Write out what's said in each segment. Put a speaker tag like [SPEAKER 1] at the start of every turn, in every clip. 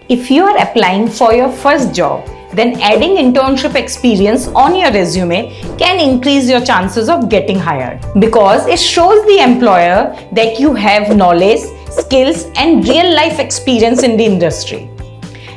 [SPEAKER 1] If you are applying for your first job, then adding internship experience on your resume can increase your chances of getting hired because it shows the employer that you have knowledge, skills, and real life experience in the industry.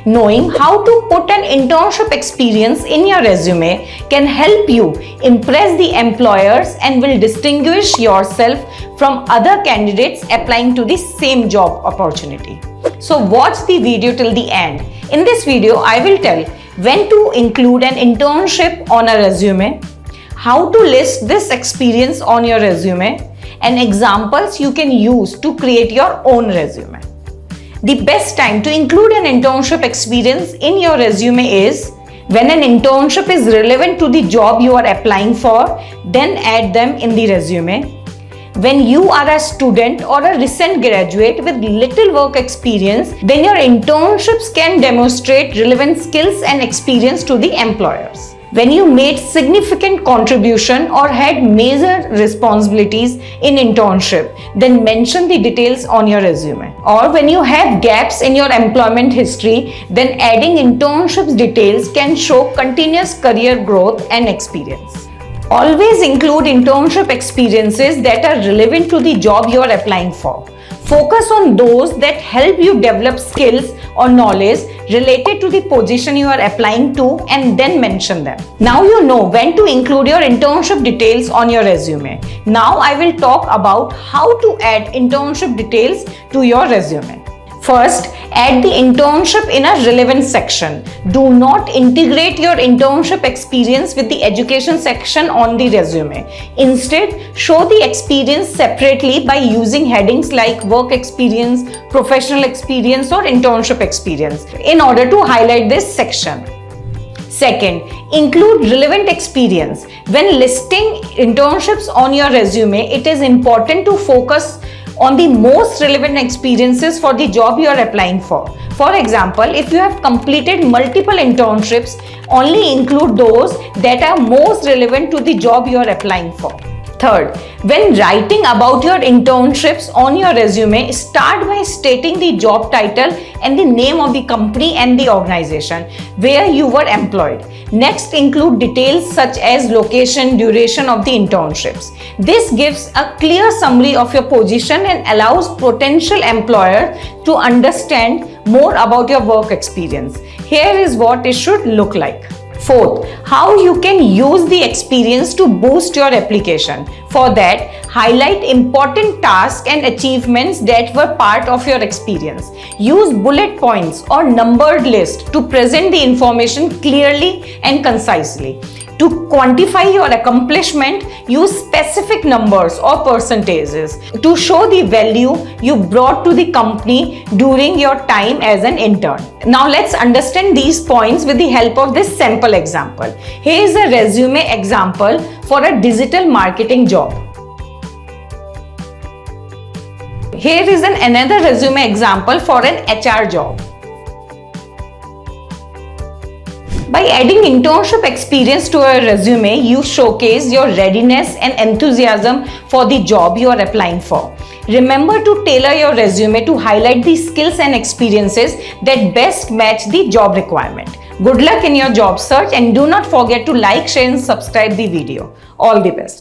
[SPEAKER 1] Knowing how to put an internship experience in your resume can help you impress the employers and will distinguish yourself from other candidates applying to the same job opportunity. So watch the video till the end. In this video, I will tell when to include an internship on a resume, how to list this experience on your resume, and examples you can use to create your own resume. The best time to include an internship experience in your resume is when an internship is relevant to the job you are applying for, then add them in the resume. When you are a student or a recent graduate with little work experience, then your internships can demonstrate relevant skills and experience to the employers. When you made significant contribution or had major responsibilities in internship, then mention the details on your resume. Or when you have gaps in your employment history, then adding internships details can show continuous career growth and experience. Always include internship experiences that are relevant to the job you are applying for. Focus on those that help you develop skills or knowledge related to the position you are applying to and then mention them. Now you know when to include your internship details on your resume. Now I will talk about how to add internship details to your resume. First, add the internship in a relevant section. Do not integrate your internship experience with the education section on the resume. Instead, show the experience separately by using headings like work experience, professional experience, or internship experience in order to highlight this section. Second, include relevant experience. When listing internships on your resume, it is important to focus on the most relevant experiences for the job you are applying for. For example, if you have completed multiple internships, only include those that are most relevant to the job you are applying for. Third, when writing about your internships on your resume, start by stating the job title and the name of the company and the organization where you were employed. Next, include details such as location, duration of the internships. This gives a clear summary of your position and allows potential employer to understand more about your work experience. Here is what it should look like. Fourth, how you can use the experience to boost your application. For that, highlight important tasks and achievements that were part of your experience. Use bullet points or numbered lists to present the information clearly and concisely. To quantify your accomplishment, use specific numbers or percentages to show the value you brought to the company during your time as an intern. Now let's understand these points with the help of this sample example. Here is a resume example for a digital marketing job. Here is another resume example for an HR job. By adding internship experience to your resume, you showcase your readiness and enthusiasm for the job you are applying for. Remember to tailor your resume to highlight the skills and experiences that best match the job requirement. Good luck in your job search and do not forget to like, share and subscribe the video. All the best.